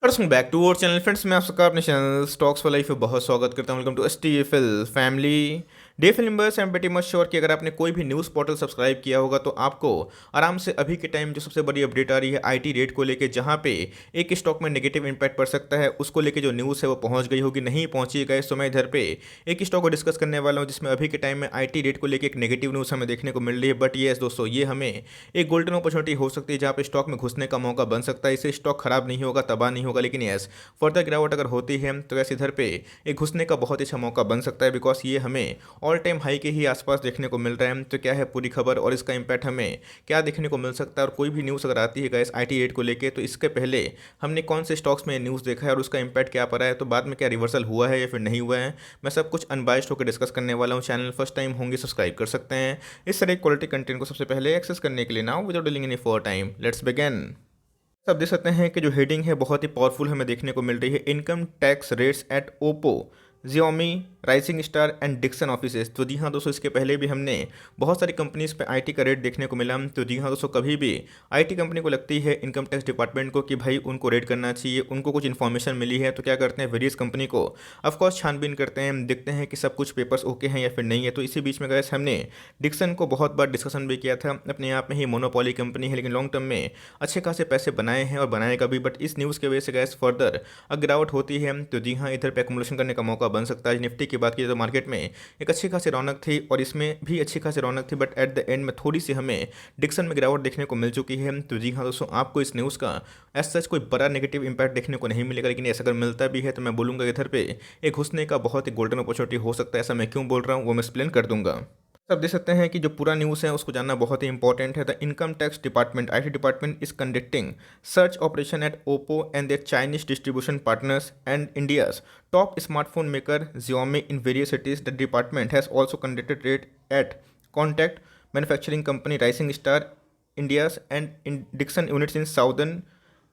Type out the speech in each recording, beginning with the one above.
Welcome back to our channel friends. मैं आप सबका अपने चैनल स्टॉक्स फॉर लाइफ में बहुत स्वागत करता हूं। वेलकम टू एसटीएफएल फैमिली डेफिल members. I am pretty much sure कि अगर आपने कोई भी न्यूज़ पोर्टल सब्सक्राइब किया होगा तो आपको आराम से अभी के टाइम जो सबसे बड़ी अपडेट आ रही है आईटी रेट को लेके, जहां पे एक स्टॉक में नेगेटिव इंपैक्ट पड़ सकता है, उसको लेके जो न्यूज़ है वो पहुंच गई होगी। नहीं पहुंची गई तो मैं इधर पे एक स्टॉक को डिस्कस करने वाला हूँ जिसमें अभी के टाइम में आईटी रेट को लेकर एक नेगेटिव न्यूज़ हमें देखने को मिल रही है। बट येस दोस्तों, ये हमें एक गोल्डन अपॉर्चुनिटी हो सकती है जहाँ पे स्टॉक में घुसने का मौका बन सकता है। इससे स्टॉक खराब नहीं होगा, तबाह नहीं होगा, लेकिन यस फर्दर गिरावट अगर होती है तो वैसे इधर पे एक घुसने का बहुत ही अच्छा मौका बन सकता है, बिकॉज ये हमें ऑल टाइम हाई के ही आसपास देखने को मिल रहा है। तो क्या है पूरी खबर और इसका इंपैक्ट हमें क्या देखने को मिल सकता है, और कोई भी न्यूज़ अगर आती है गैस आईटी रेट को लेके, तो इसके पहले हमने कौन से स्टॉक्स में न्यूज़ देखा है और उसका इंपैक्ट क्या पड़ा है, तो बाद में क्या रिवर्सल हुआ है या फिर नहीं हुआ है, मैं सब कुछ अनबाइस्ड होकर डिस्कस करने वाला हूँ। चैनल फर्स्ट टाइम होंगे सब्सक्राइब कर सकते हैं इस तरह क्वालिटी कंटेंट को सबसे पहले एक्सेस करने के लिए। Now without dealing any for time, let's begin. आप देख सकते हैं कि जो हेडिंग है बहुत ही पावरफुल हमें देखने को मिल रही है। Income tax raids at Oppo, Xiaomi, Rising Star and Dixon offices. तो जी हाँ दोस्तों, इसके पहले भी हमने बहुत सारी कंपनीज पे आईटी का रेट देखने को मिला। तो जी हाँ दोस्तों, कभी भी आईटी कंपनी को लगती है इनकम टैक्स डिपार्टमेंट को कि भाई उनको रेट करना चाहिए, उनको कुछ इन्फॉर्मेशन मिली है, तो क्या करते हैं वेरियस कंपनी को ऑफकोर्स छानबीन करते हैं, देखते हैं कि सब कुछ पेपर्स ओके हैं या फिर नहीं है। तो इसी बीच में गैस हमने डिक्सन को बहुत बार डिस्कशन भी किया था। अपने आप में ही मोनोपोली कंपनी है, लेकिन लॉन्ग टर्म में अच्छे खासे पैसे बनाए हैं और बनाएगा भी। बट इस न्यूज़ की वजह से गैस फर्दर अगर गिरावट होती है तो जी हाँ, इधर पे एक्मुलेशन करने का मौका बन सकता है। निफ्टी की बात की तो मार्केट में एक अच्छी खासी रौनक थी और इसमें भी अच्छी खासी रौनक थी, बट एट द एंड में थोड़ी सी हमें डिक्सन में गिरावट देखने को मिल चुकी है। तो जी हाँ दोस्तों, आपको इस न्यूज़ का एज सच कोई बड़ा नेगेटिव इंपैक्ट देखने को नहीं मिलेगा, लेकिन ऐसा अगर मिलता भी है तो मैं बोलूँगा इधर पे एक घुसने का बहुत ही गोल्डन अपॉर्चुनिटी हो सकता है। ऐसा मैं क्यों बोल रहा हूँ वो मैं एक्सप्लेन कर दूंगा। आप देख सकते हैं कि जो पूरा न्यूज़ है उसको जानना बहुत ही इंपॉर्टेंट है। The income tax department, IT department is conducting search operation at Oppo and their Chinese distribution partners and India's top smartphone maker Xiaomi in various cities. The department has also conducted raid at contact manufacturing company Rising Star India's and in Dixon units in southern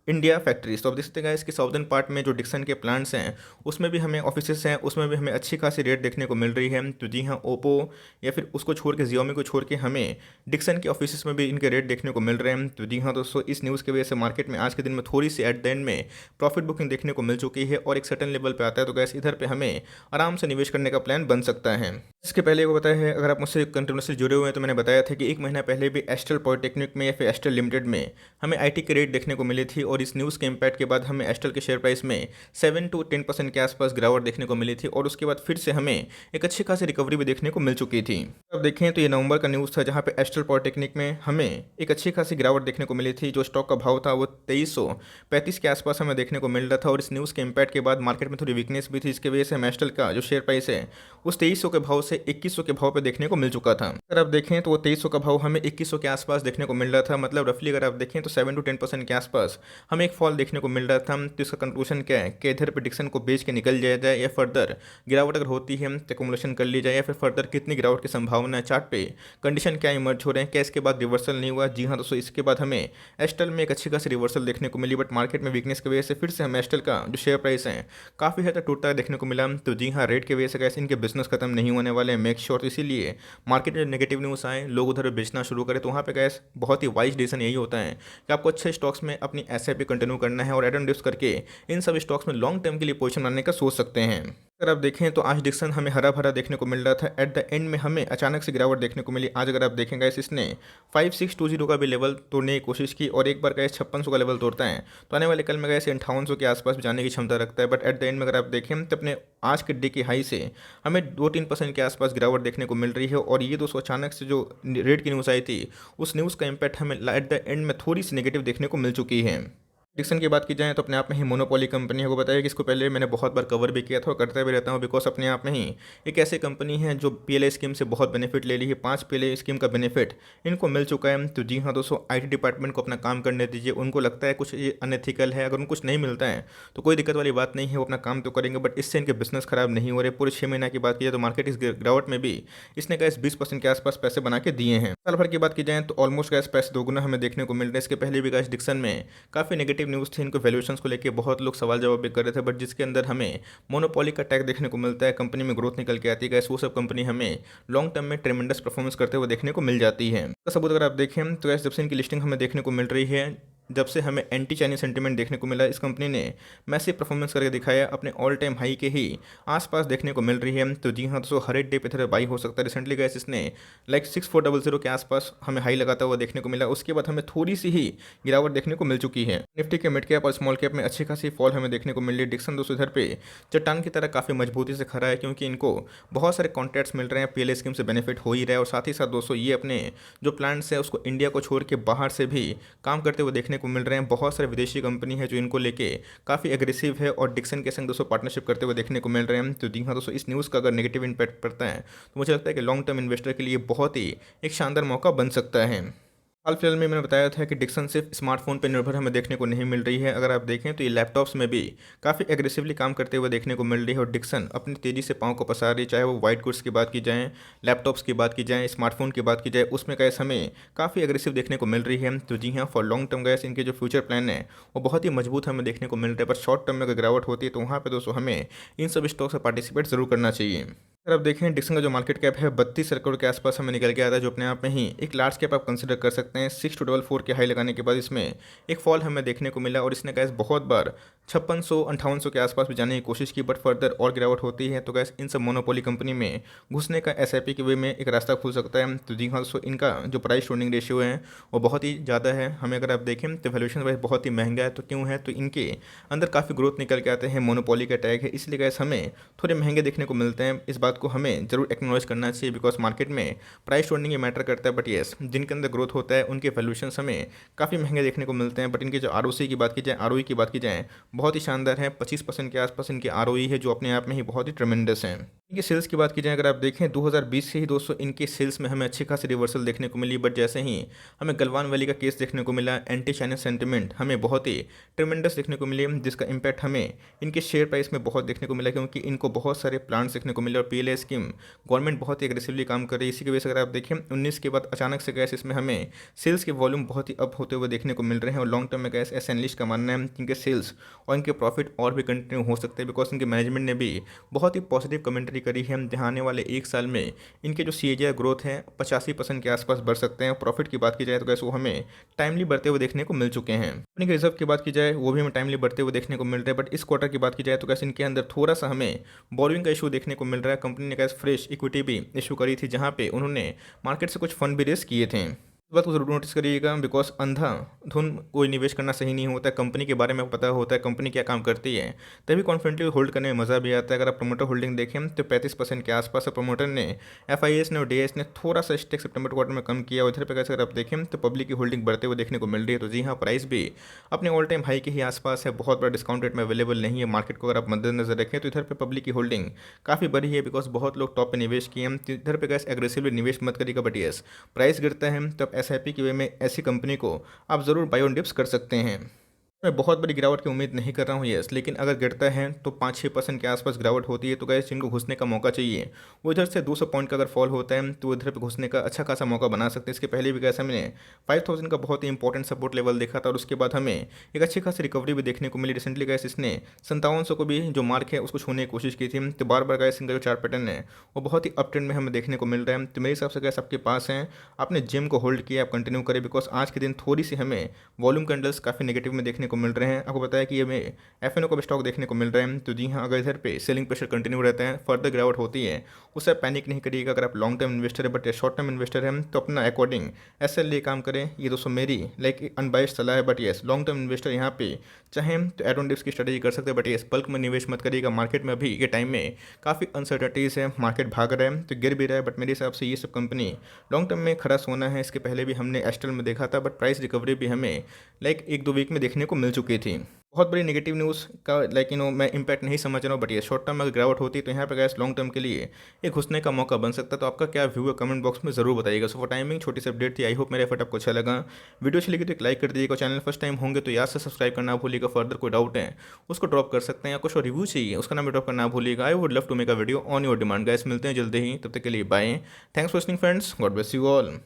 India factories. तो अब देखते हैं इसके southern part में जो Dixon के plants हैं उसमें भी हमें ऑफिसेस हैं, उसमें भी हमें अच्छी खासी रेट देखने को मिल रही है। तो जी हाँ, ओप्पो या फिर उसको छोड़ के Xiaomi को छोड़ के हमें डिक्सन के ऑफिसेस में भी इनके रेट देखने को मिल रहे हैं। तो जी हाँ दोस्तों, इस न्यूज़ की वजह से मार्केट में आज के दिन में थोड़ी सी एट द एंड में प्रॉफिट बुकिंग देखने को मिल चुकी है और एक सर्टन लेवल पर आता है। तो गैस इधर पे हमें आराम से निवेश करने का प्लान बन सकता है। इसके पहले को बताया है, अगर आप मुझसे कंटिन्यूसली जुड़े हुए हैं तो मैंने बताया था कि एक महीना पहले भी एस्ट्रल पॉलिटेक्निक में या फिर एस्ट्रल लिमिटेड में हमें आईटी के रेट देखने को मिली थी, और इस न्यूज़ के इम्पैक्ट के बाद हमें एस्ट्रल के शेयर प्राइस में 7 to 10% के आसपास गिरावट देखने को मिली थी, और उसके बाद फिर से हमें एक अच्छी खासी रिकवरी भी देखने को मिल चुकी थी। अब देखें तो ये नवंबर का न्यूज़ था जहाँ पे एस्ट्रल पॉलिटेक्निक में हमें एक अच्छी खासी गिरावट देखने को मिली थी। जो स्टॉक का भाव था वो 2335 के आसपास हमें देखने को मिल रहा था, और इस न्यूज़ के इम्पैक्ट के बाद मार्केट में थोड़ी वीकनेस भी थी। इसकी वजह से हम एस्ट्रल का जो शेयर प्राइस है उस 2300 के भाव से 2100 के भाव पे देखने को मिल चुका था। अगर आप देखें तो वो 2300 का भाव हमें 2100 के आसपास देखने को मिल रहा था, मतलब रफली अगर आप देखें तो 7 to 10% के आसपास हमें एक फॉल देखने को मिल रहा था। तो इसका कंक्लूजन क्या है कि इधर प्रेडिक्शन को बेच के निकल जाया जाए, या फर्दर गिरावट अगर होती है तो एक्युमुलेशन कर ली जाए, या फिर फर्दर कितनी गिरावट की संभावना है, चार्ट पे कंडीशन क्या इमर्ज हो रहे हैं, क्या इसके बाद रिवर्सल नहीं हुआ। जी हाँ दोस्तों, इसके बाद हमें एस्टल में एक अच्छी खासी रिवर्सल देखने को मिली, बट मार्केट में वीकनेस की वजह से फिर से हमें एस्टल का जो शेयर प्राइस है काफ़ी हद तक टूटता देखने को मिला। तो जी हाँ, रेट की वजह से कैसे इनके बिजनेस खत्म नहीं होने वाले हैं मेक श्योर। इसीलिए मार्केट में नेगेटिव न्यूज़ आए, लोग उधर बेचना शुरू करें, तो वहाँ पे गैस बहुत ही वाइज डिसीजन यही होता है कि आपको अच्छे स्टॉक्स में अपनी एसआईपी कंटिन्यू करना है और एड एंड डिप्स करके इन सब स्टॉक्स में लॉन्ग टर्म के लिए पोजीशन बनाने का सोच सकते हैं। अगर आप देखें तो आज डिक्सन हमें हरा भरा देखने को मिल रहा था, एट द एंड में हमें अचानक से गिरावट देखने को मिली। आज अगर आप देखेंगे इसने 5620 का भी लेवल तोड़ने की कोशिश की, और एक बार गैस 5600 का लेवल तोड़ता है तो आने वाले कल में गैस 5800 के आसपास भी जाने की क्षमता रखता है। बट एट द एंड में अगर आप देखें तो अपने आज के डे की हाई से हमें 2-3% के आसपास गिरावट देखने को मिल रही है, और ये दोस्तों अचानक से जो रेट की न्यूज़ आई थी उस न्यूज़ का इम्पैक्ट हमें एट द एंड में थोड़ी सी नेगेटिव देखने को मिल चुकी है। डिक्सन की बात की जाए तो अपने आप में ही मोनोपोली कंपनी है। को बताया कि इसको पहले मैंने बहुत बार कवर भी किया था और करता भी रहता हूँ, बिकॉज अपने आप में ही एक ऐसी कंपनी है जो पीएलआई स्कीम से बहुत बेनिफिट ले ली है। 5 पीएलआई स्कीम का बेनिफिट इनको मिल चुका है। तो जी हाँ दोस्तों, आईटी डिपार्टमेंट को अपना काम करने दीजिए। उनको लगता है कुछ ये अनएथिकल है, अगर उनको कुछ नहीं मिलता है तो कोई दिक्कत वाली बात नहीं है, वो अपना काम तो करेंगे, बट इससे इनके बिजनेस खराब नहीं हो रहे। पूरे 6 महीना की बात की जाए तो मार्केट इस गिरावट में भी इसने गैस 20% के आसपास पैसे बना के दिए हैं। साल भर की बात की जाए तो ऑलमोस्ट गैस पैसे दोगुना हमें देखने को मिल रहे हैं। इसके पहले भी गैस डिक्सन में काफ़ी नेगेटिव न्यूज़ थी, इनको वैल्यूएशन को लेके बहुत लोग सवाल जवाब भी कर रहे थे, बट जिसके अंदर हमें मोनोपोली का टैग देखने को मिलता है, कंपनी में ग्रोथ निकल के आती है, वो सब कंपनी हमें लॉन्ग टर्म में ट्रेमेंडस परफॉर्मेंस करते हुए देखने को मिल जाती है। तो सबूत अगर आप देखें तो जब से इनकी लिस्टिंग हमें देखने को मिल रही है जब से हमें एंटी चाइनीज सेंटीमेंट देखने को मिला, इस कंपनी ने मैसिव परफॉर्मेंस करके दिखाया, अपने ऑल टाइम हाई के ही आसपास देखने को मिल रही है। तो जी हाँ दोस्तों, हर एक डे पे थोड़ा बाई हो सकता है। रिसेंटली गैस इसने लाइक 6400 के आसपास हमें हाई लगाता हुआ देखने को मिला, उसके बाद हमें थोड़ी सी ही गिरावट देखने को मिल चुकी है। निफ्टी के मिड कैप और स्मॉल कैप में अच्छी खासी फॉल हमें देखने को मिल रही है। डिक्सन दोस्तों इधर पे चट्टान की तरह काफ़ी मजबूती से खड़ा है, क्योंकि इनको बहुत सारे कॉन्ट्रैक्ट्स मिल रहे हैं, पीएलए स्कीम से बेनिफिट हो ही रहा है। और साथ ही साथ दोस्तों ये अपने जो प्लांट्स है उसको इंडिया को छोड़ के बाहर से भी काम करते हुए देखने को मिल रहे हैं। बहुत सारे विदेशी कंपनी है जो इनको लेके काफ़ी एग्रेसिव है और डिक्सन के संग दोस्तों पार्टनरशिप करते हुए देखने को मिल रहे हैं। तो जी हाँ दोस्तों, इस न्यूज़ का अगर नेगेटिव इम्पैक्ट पड़ता है तो मुझे लगता है कि लॉन्ग टर्म इन्वेस्टर के लिए बहुत ही एक शानदार मौका बन सकता है। हाल फिलहाल में मैंने बताया था कि डिक्सन सिर्फ स्मार्टफोन पर निर्भर हमें देखने को नहीं मिल रही है। अगर आप देखें तो ये लैपटॉप्स में भी काफ़ी एग्रेसिवली काम करते हुए देखने को मिल रही है और डिक्सन अपनी तेज़ी से पाँव को पसार रही है। चाहे वो वाइट गुड्स की बात की जाए, लैपटॉप्स की बात की जाए, स्मार्टफोन की बात की जाए, उसमें गैस हमें काफ़ी एग्रेसिव देखने को मिल रही है। तो जी हाँ, फॉर लॉन्ग टर्म गैस इनके जो फ्यूचर प्लान है वो बहुत ही मजबूत हमें देखने को मिल रहा है। पर शॉर्ट टर्म में अगर गिरावट होती है तो वहाँ पर दोस्तों हमें इन सब स्टॉक्स में पार्टिसिपेट जरूर करना चाहिए। अगर आप देखें डिक्सन का जो मार्केट कैप है 32 करोड़ के आसपास हमें निकल के आता है, जो अपने आप में ही एक लार्ज कैप आप कंसिडर कर सकते हैं। 6244 के हाई लगाने के बाद इसमें एक फॉल हमें देखने को मिला और इसने गैस बहुत बार 5600-5800 के आसपास भी जाने की कोशिश की, बट फर्दर और गिरावट होती है। तो गैस इन सब मोनोपोली कंपनी में घुसने का एसआईपी के वे में एक रास्ता खुल सकता है। तो जी हाँ दोस्तों, इनका जो प्राइस टू अर्निंग रेशियो है वो बहुत ही ज़्यादा है। हमें अगर आप देखें तो वैल्यूएशन वाइज बहुत ही महंगा है। तो क्यों है, तो इनके अंदर काफ़ी ग्रोथ निकल के आते हैं, मोनोपोली का टैग है, इसलिए गैस हमें थोड़े महंगे देखने को मिलते हैं। इस बात को हमें जरूर एक्नॉलेज करना चाहिए, बिकॉज मार्केट में प्राइस टू अर्निंग ये मैटर करता है। बट येस, जिनके अंदर ग्रोथ होता है उनके वैल्यूएशन हमें काफ़ी महंगे देखने को मिलते हैं। बट इनके जो आरओसी की बात की जाए, आरओई की बात की जाए, बहुत ही शानदार है। 25% के आसपास इनकी आरओई है, जो अपने आप में ही बहुत ही ट्रेमेंडस है। इनकी सेल्स की बात की जाए, अगर आप देखें 2020 से ही दोस्तों इनके सेल्स में हमें अच्छी खासी रिवर्सल देखने को मिली। बट जैसे ही हमें गलवान वैली का केस देखने को मिला, एंटी चाइनीज सेंटिमेंट हमें बहुत ही ट्रेमेंडस देखने को मिली, जिसका इम्पैक्ट हमें इनके शेयर प्राइस में बहुत देखने को मिला, क्योंकि इनको बहुत सारे प्लांट्स देखने को मिले और पीएलए स्कीम गवर्नमेंट बहुत ही एग्रेसिवली काम कर रही है। इसी की वजह से अगर आप देखें 19 के बाद अचानक से गैस इसमें हमें सेल्स के वॉल्यूम बहुत ही अप होते हुए देखने को मिल रहे हैं। और लॉन्ग टर्म में गैस ऐसे एनालिस्ट का मानना है कि इनके सेल्स और इनके प्रॉफिट और भी कंटिन्यू हो सकते हैं, बिकॉज इनके मैनेजमेंट ने भी बहुत ही पॉजिटिव कमेंट्री करी है, जहाँ आने वाले एक साल में इनके जो CAGR ग्रोथ है 85% के आसपास बढ़ सकते हैं। प्रॉफिट की बात की जाए तो गैस वो हमें टाइमली बढ़ते हुए देखने को मिल चुके हैं। अपनी रिजर्व की बात की जाए वो भी हमें टाइमली बढ़ते हुए देखने को मिल रहे हैं। बट इस क्वार्टर की बात की जाए तो गैस इनके अंदर थोड़ा सा हमें बोरिंग का इशू देखने को मिल रहा है। कंपनी ने गैस फ्रेश इक्विटी भी इशू करी थी, जहाँ पे उन्होंने मार्केट से कुछ फंड भी रेस किए थे। इस बात को जरूर नोटिस करिएगा, बिकॉज अंधाधुन कोई निवेश करना सही नहीं होता है। कंपनी के बारे में पता होता है, कंपनी क्या काम करती है, तभी कॉन्फिडेंटली होल्ड करने में मज़ा भी आता है। अगर आप प्रमोटर होल्डिंग देखें तो 35% के आसपास है। प्रमोटर ने FIS ने और DIS ने थोड़ा सा स्टेक सितंबर क्वार्टर में कम किया। उधर पर अगर आप देखें तो पब्लिक की होल्डिंग बढ़ते हुए देखने को मिल रही है। तो जी हाँ, प्राइस भी अपने ऑल टाइम हाई के ही आसपास है, बहुत बड़ा डिस्काउंट रेट में अवेलेबल नहीं है। मार्केट को अगर आप मद्देनजर रखें तो इधर पर पब्लिक की होल्डिंग काफ़ी बड़ी है, बिकॉज बहुत लोग टॉप पे निवेश किए हैं। तो इधर पर गैस एग्रेसिवली निवेश मत करिएगा। बट येस, प्राइस गिरता है तो आप SIP की वे में ऐसी कंपनी को आप ज़रूर बाय ऑन डिप्स कर सकते हैं। मैं बहुत बड़ी गिरावट की उम्मीद नहीं कर रहा हूँ यस, लेकिन अगर गिरता है तो 5-6% के आसपास गिरावट होती है। तो गैस जिनको घुसने का मौका चाहिए वो इधर से 200 पॉइंट का अगर फॉल होता है तो इधर पे घुसने का अच्छा खासा मौका बना सकते हैं। इसके पहले भी गैस हमने 5000 का बहुत ही इंपॉर्टेंट सपोर्ट लेवल देखा था और उसके बाद हमें एक अच्छी खासी रिकवरी भी देखने को मिली। रिसेंटली गैस इसने 5700 को भी जो मार्क है उसको छूने की कोशिश की थी। तो बार बार गैस इनका जो चार्ट पैटर्न है वो बहुत ही अप ट्रेंड में हमें देखने को मिल रहा है। तो मेरे हिसाब से गैस आपके पास है, आपने जिम को होल्ड किया, आप कंटिन्यू करें, बिकॉज आज के दिन थोड़ी सी हमें वॉल्यूम कैंडल्स काफ़ी नेगेटिव में देखने को मिल रहे हैं। आपको बताया कि ये हमें FNO का स्टॉक देखने को मिल रहा है। तो जी हाँ, अगर इधर पे सेलिंग प्रेशर कंटिन्यू रहता है, फर्दर गिरावट होती है, उससे पैनिक नहीं करिएगा। अगर आप लॉन्ग टर्म इन्वेस्टर है बट शॉर्ट टर्म इन्वेस्टर है तो अपना अकॉर्डिंग SL लिए काम करें। ये दोस्तों मेरी लाइक अनबाइस्ड सलाह है। But yes, long term investor यहाँ पे चाहें तो एड ऑन डिप्स की स्ट्रेटेजी कर सकते हैं। बट येस, बल्क में निवेश मत करिएगा। मार्केट में अभी के टाइम में काफ़ी अनसर्टनिटीज़ है, मार्केट भाग रहा है तो गिर भी रहा है। बट मेरे हिसाब से ये सब कंपनी लॉन्ग टर्म में खड़ा सोना है। इसके पहले भी हमने एस्ट्रल में देखा था, बट प्राइस रिकवरी भी हमें लाइक 1-2 वीक में देखने को मिल चुकी थी। बहुत बड़ी नेगेटिव न्यूज़ का लाइक मैं इंपैक्ट नहीं समझ रहा हूँ। बट ये शॉर्ट टर्म में अगर गिरावट होती है तो यहाँ पे गैस लॉन्ग टर्म के लिए एक घुसने का मौका बन सकता है। तो आपका क्या व्यू है कमेंट बॉक्स में ज़रूर बताइएगा। सो फॉर टाइमिंग छोटी सी अपडेट थी। आई होप मेरा एफर्ट आपको अच्छा लगा। वीडियो अच्छी लगी तो एक लाइक कर दीजिएगा। चैनल फर्स्ट टाइम होंगे तो याद से सब्सक्राइब करना भूलिएगा। फर्दर कोई डाउट है उसको ड्रॉप कर सकते हैं, या कुछ रिव्यू चाहिए उसका नाम ड्रॉप करना भूलिएगा। I would love to make a video on your demand. Guys मिलते हैं जल्दी ही, तब तक के लिए bye. Thanks for listening friends, God bless you all.